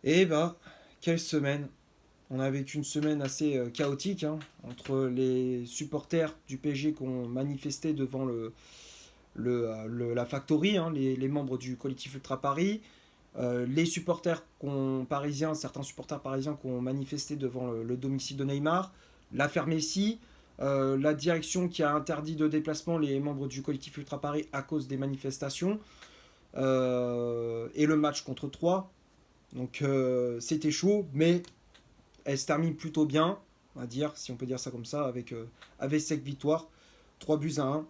Et bah, quelle semaine! On a vécu une semaine assez chaotique hein, entre les supporters du PSG qui ont manifesté devant la Factory, hein, les membres du collectif Ultra Paris, les parisiens, certains supporters parisiens qui ont manifesté devant le domicile de Neymar, l'affaire Messi, la direction qui a interdit de déplacement les membres du collectif Ultra Paris à cause des manifestations, et le match contre Troyes. Donc c'était chaud, mais elle se termine plutôt bien, on va dire, si on peut dire ça comme ça, avec cette victoire. 3-1.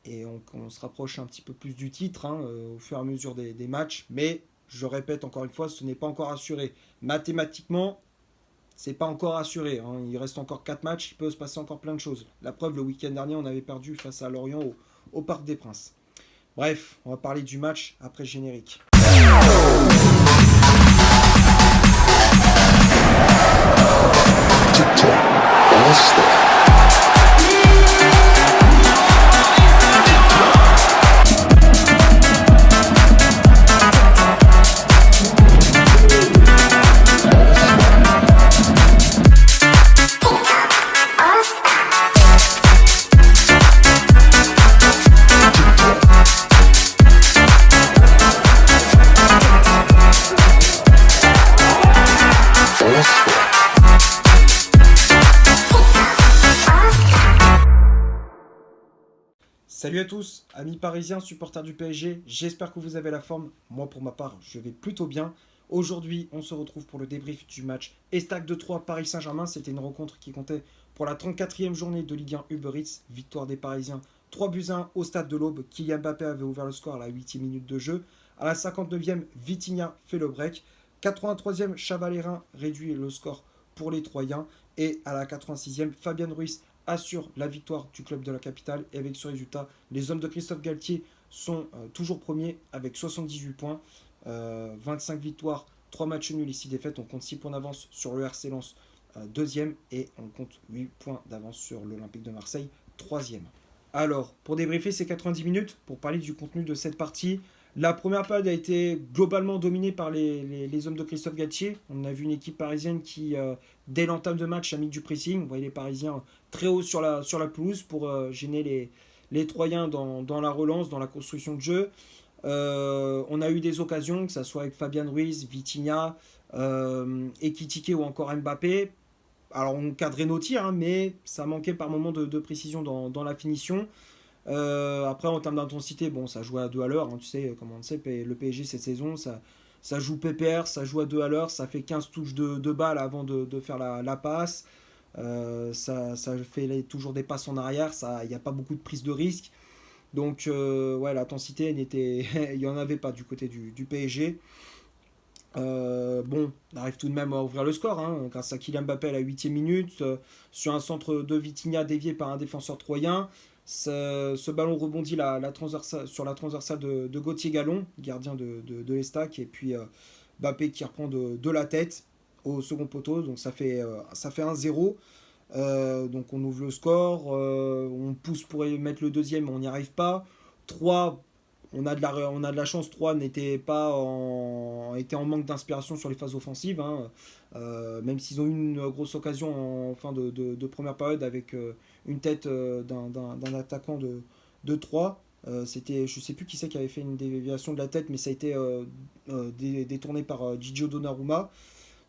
Et on se rapproche un petit peu plus du titre hein, au fur et à mesure des matchs. Mais je répète encore une fois, ce n'est pas encore assuré. Mathématiquement, c'est pas encore assuré. Hein. Il reste encore 4 matchs, il peut se passer encore plein de choses. La preuve, le week-end dernier, on avait perdu face à Lorient au Parc des Princes. Bref, on va parler du match après le générique. Salut à tous, amis parisiens, supporters du PSG, j'espère que vous avez la forme. Moi pour ma part, je vais plutôt bien. Aujourd'hui, on se retrouve pour le débrief du match Estac de 3 Paris Saint-Germain. C'était une rencontre qui comptait pour la 34e journée de Ligue 1 Uber Eats. Victoire des Parisiens 3-1 au stade de l'Aube. Kylian Mbappé avait ouvert le score à la 8e minute de jeu. À la 59e, Vitinha fait le break. 83e, Chavalérin réduit le score pour les Troyens. Et à la 86e, Fabien Ruiz assure la victoire du club de la capitale. Et avec ce résultat, les hommes de Christophe Galtier sont toujours premiers avec 78 points. 25 victoires, 3 matchs nuls et 6 défaites. On compte 6 points d'avance sur le RC Lens, deuxième. Et on compte 8 points d'avance sur l'Olympique de Marseille, troisième. Alors, pour débriefer ces 90 minutes, pour parler du contenu de cette partie, la première période a été globalement dominée par les hommes de Christophe Galtier. On a vu une équipe parisienne qui, dès l'entame de match, a mis du pressing. Vous voyez les Parisiens très haut sur la pelouse pour gêner les Troyens dans la relance, dans la construction de jeu. On a eu des occasions, que ce soit avec Fabien Ruiz, Vitinha, Ekitike ou encore Mbappé. Alors on cadrait nos tirs, hein, mais ça manquait par moments de précision dans la finition. Après, en termes d'intensité, bon, ça jouait à 2 à l'heure. Hein, tu sais, comme on le sait, le PSG cette saison, ça joue PPR, ça joue à 2 à l'heure, ça fait 15 touches de balle avant de faire la passe. Ça fait toujours des passes en arrière, il n'y a pas beaucoup de prise de risque. Donc, ouais, l'intensité, il n'y en avait pas du côté du PSG. Bon, on arrive tout de même à ouvrir le score hein, grâce à Kylian Mbappé à la 8e minute, sur un centre de Vitinha dévié par un défenseur troyen. Ce ballon rebondit sur la transversale de Gauthier Gallon, gardien de l'Estac, et puis Mbappé qui reprend de la tête au second poteau, donc ça fait 1-0. Donc on ouvre le score, on pousse pour mettre le deuxième, mais on n'y arrive pas. 3, on a de la chance, 3 était en manque d'inspiration sur les phases offensives, hein. Même s'ils ont eu une grosse occasion en fin de première période avec une tête d'un attaquant de 3. Je ne sais plus qui c'est qui avait fait une déviation de la tête, mais ça a été détourné par Gigio Donnarumma.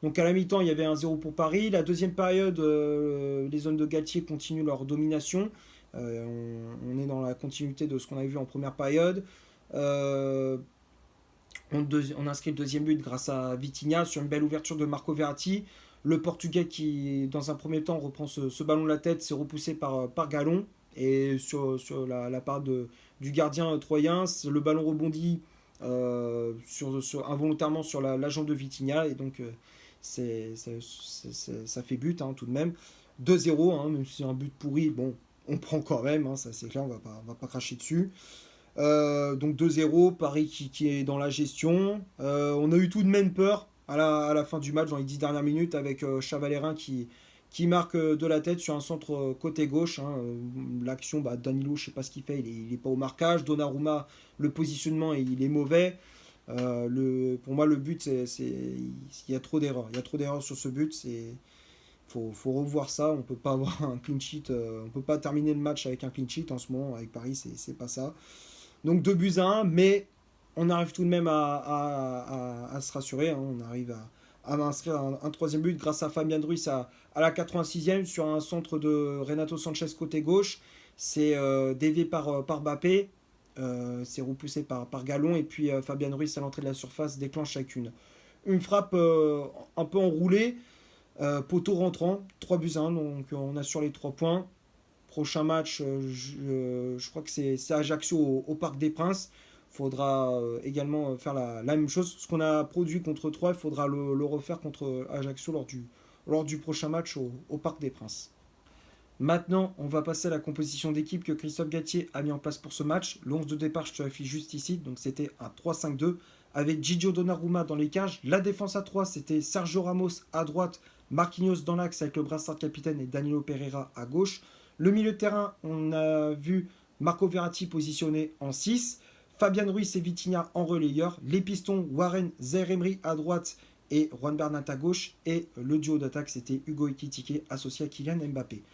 Donc à la mi-temps, il y avait 1-0 pour Paris. La deuxième période, les hommes de Galtier continuent leur domination. On est dans la continuité de ce qu'on avait vu en première période. Euh, on inscrit le deuxième but grâce à Vitinha sur une belle ouverture de Marco Verratti. Le Portugais qui, dans un premier temps, reprend ce ballon de la tête, c'est repoussé par Gallon. Et sur la part du gardien troyen, le ballon rebondit involontairement sur la jambe de Vitinha. Et donc, ça fait but hein, tout de même. 2-0, hein, même si c'est un but pourri, bon, on prend quand même, hein, ça c'est clair, on va pas cracher dessus. Donc 2-0, Paris qui est dans la gestion. On a eu tout de même peur à la fin du match, dans les 10 dernières minutes, avec Chavalérin qui marque de la tête sur un centre côté gauche. Hein. L'action, Danilo, je sais pas ce qu'il fait, il est pas au marquage. Donnarumma, le positionnement, il est mauvais. Pour moi, le but, il y a trop d'erreurs. Il y a trop d'erreurs sur ce but. Faut revoir ça. On peut pas avoir un clean sheet. On peut pas terminer le match avec un clean sheet en ce moment. Avec Paris, c'est pas ça. Donc 2 buts à 1, mais on arrive tout de même à se rassurer. Hein. On arrive à inscrire un troisième but grâce à Fabien Ruiz à la 86e sur un centre de Renato Sanchez côté gauche. C'est dévié par Mbappé. C'est repoussé par Gallon. Et puis Fabien Ruiz à l'entrée de la surface déclenche avec une frappe un peu enroulée. Poteau rentrant, 3 buts à 1. Donc on assure les 3 points. Prochain match, je crois que c'est Ajaccio au Parc des Princes. Il faudra également faire la même chose. Ce qu'on a produit contre Troyes, il faudra le refaire contre Ajaccio lors du prochain match au Parc des Princes. Maintenant, on va passer à la composition d'équipe que Christophe Galtier a mis en place pour ce match. L'11 de départ, je te l'affiche juste ici. Donc c'était un 3-5-2 avec Gigio Donnarumma dans les cages. La défense à 3, c'était Sergio Ramos à droite, Marquinhos dans l'axe avec le brassard de capitaine et Danilo Pereira à gauche. Le milieu de terrain, on a vu Marco Verratti positionné en 6, Fabian Ruiz et Vitinha en relayeur, les pistons Warren Zaïre-Emery à droite et Juan Bernat à gauche, et le duo d'attaque c'était Hugo Ekitike associé à Kylian Mbappé.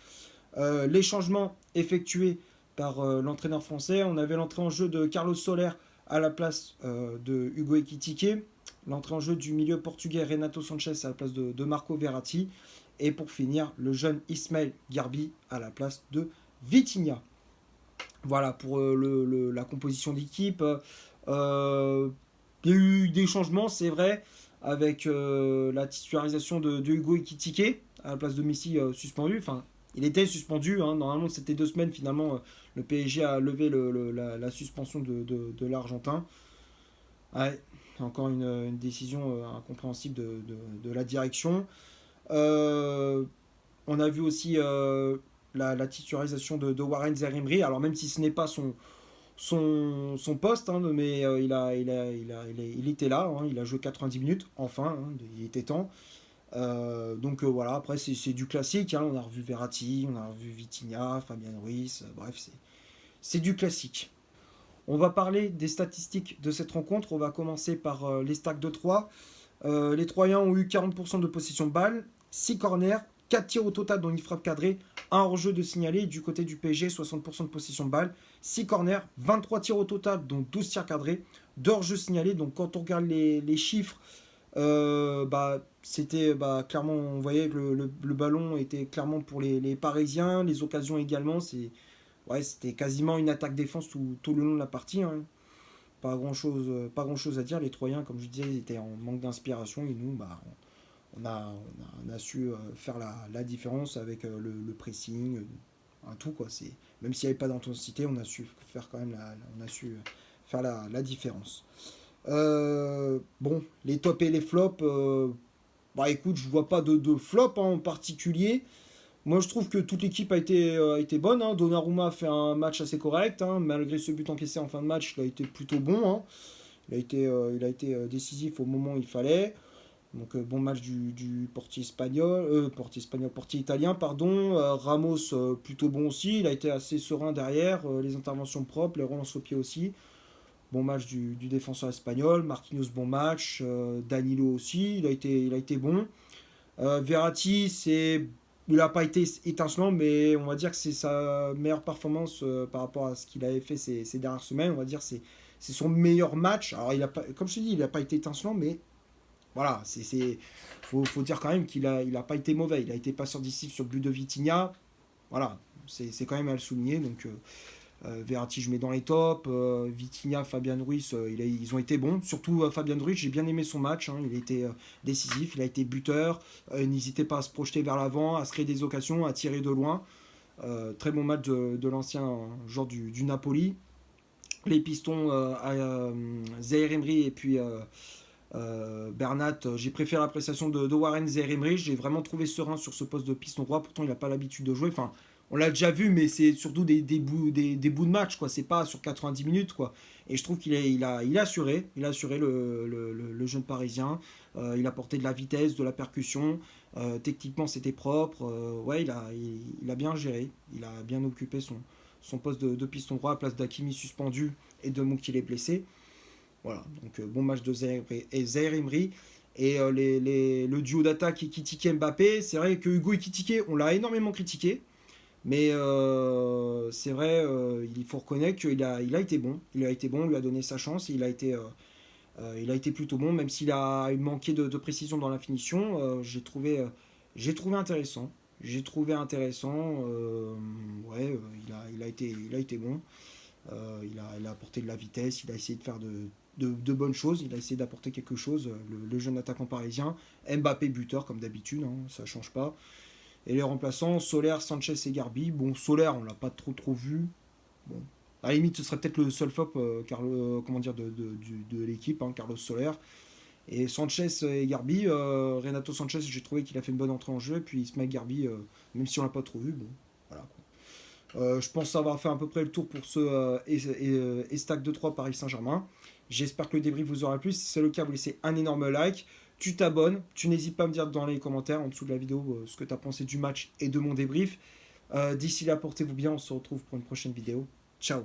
Les changements effectués par l'entraîneur français, on avait l'entrée en jeu de Carlos Soler à la place de Hugo Ekitike, l'entrée en jeu du milieu portugais Renato Sanchez à la place de Marco Verratti, et pour finir, le jeune Ismaël Garbi à la place de Vitinha. Voilà pour la composition d'équipe. Il y a eu des changements, c'est vrai, avec la titularisation de Hugo Ekitike à la place de Messi suspendu. Enfin, il était suspendu. Hein. Normalement, c'était 2 semaines. Finalement, le PSG a levé la suspension de l'Argentin. Ouais, encore une décision incompréhensible de la direction. Euh, on a vu aussi la titularisation de Warren Zaïre-Emery. Alors même si ce n'est pas son poste, hein, mais il était là. Hein, il a joué 90 minutes, enfin, hein, il était temps. Donc voilà, après c'est du classique. Hein, on a revu Verratti, on a revu Vitinha, Fabien Ruiz. Bref, c'est du classique. On va parler des statistiques de cette rencontre. On va commencer par les stacks de 3. Les Troyens ont eu 40% de possession de balle, 6 corners, 4 tirs au total dont une frappe cadrée, 1 hors-jeu de signalé. Du côté du PSG, 60% de possession de balle, 6 corners, 23 tirs au total dont 12 tirs cadrés, 2 hors-jeu signalés. Donc quand on regarde les chiffres, c'était clairement, on voyait que le ballon était clairement pour les Parisiens, les occasions également. C'était quasiment une attaque-défense tout le long de la partie. Hein. Pas grand chose à dire. Les Troyens, comme je disais, ils étaient en manque d'inspiration et nous, on a su faire la différence avec le pressing, un tout quoi. Même s'il n'y avait pas d'intensité, on a su faire quand même on a su faire la différence. Bon, les tops et les flops. Écoute, je vois pas de flop en particulier. Moi, je trouve que toute l'équipe a été bonne. Hein. Donnarumma a fait un match assez correct. Hein. Malgré ce but encaissé en fin de match, il a été plutôt bon. Hein. Il a été décisif au moment où il fallait. Donc, bon match du portier espagnol, portier italien, pardon. Ramos, plutôt bon aussi. Il a été assez serein derrière. Les interventions propres, les relances au pied aussi. Bon match du défenseur espagnol. Marquinhos, bon match. Danilo aussi, il a été bon. Verratti, il n'a pas été étincelant, mais on va dire que c'est sa meilleure performance par rapport à ce qu'il avait fait ces dernières semaines. On va dire que c'est son meilleur match. Alors, comme je te dis, il n'a pas été étincelant, mais voilà, faut dire quand même qu'il a pas été mauvais. Il a été passeur décisif sur le but de Vitinha. Voilà, c'est quand même à le souligner. Donc, Verratti, je mets dans les tops. Vitinha, Fabian Ruiz, ils ont été bons. Surtout Fabian Ruiz, j'ai bien aimé son match. Hein. Il a été décisif, il a été buteur. N'hésitait pas à se projeter vers l'avant, à se créer des occasions, à tirer de loin. Très bon match de l'ancien joueur du Napoli. Les pistons Zaïre Emery et puis Bernat, j'ai préféré l'appréciation de Warren Zaïre-Emery. J'ai vraiment trouvé serein sur ce poste de piston droit. Pourtant, il n'a pas l'habitude de jouer. Enfin, on l'a déjà vu, mais c'est surtout des bouts de match, quoi. C'est pas sur 90 minutes, quoi. Et je trouve qu'il a assuré. Il a assuré le jeune Parisien. Il a porté de la vitesse, de la percussion. Techniquement, c'était propre. Ouais, il a bien géré. Il a bien occupé son poste de piston droit à la place d'Hakimi suspendu et de Moukile blessé. Voilà, donc bon match de Zaïre Emery. Et le duo d'attaque Ekitike Mbappé, c'est vrai que Hugo Ekitike, on l'a énormément critiqué. Mais c'est vrai, il faut reconnaître qu'il a été bon. Il a été bon, on lui a donné sa chance. Il a été plutôt bon, même s'il a manqué de précision dans la finition. J'ai trouvé intéressant. J'ai trouvé intéressant. Ouais, il a été bon. Il a apporté de la vitesse. Il a essayé de faire de bonnes choses. Il a essayé d'apporter quelque chose. Le jeune attaquant parisien. Mbappé buteur, comme d'habitude. Hein, ça change pas. Et les remplaçants, Solaire, Sanchez et Garbi. Bon, Solaire, on l'a pas trop vu. Bon. À la limite, ce serait peut-être le seul flop comment dire, de l'équipe, hein, Carlos Soler. Et Sanchez et Garbi, Renato Sanchez, j'ai trouvé qu'il a fait une bonne entrée en jeu. Et puis Ismaël Garbi, même si on l'a pas trop vu, bon, voilà. Je pense avoir fait à peu près le tour pour ce Estac 2-3 Paris Saint-Germain. J'espère que le débrief vous aura plu. Si c'est le cas, vous laissez un énorme like. Tu t'abonnes. Tu n'hésites pas à me dire dans les commentaires en dessous de la vidéo ce que tu as pensé du match et de mon débrief. D'ici là, portez-vous bien. On se retrouve pour une prochaine vidéo. Ciao.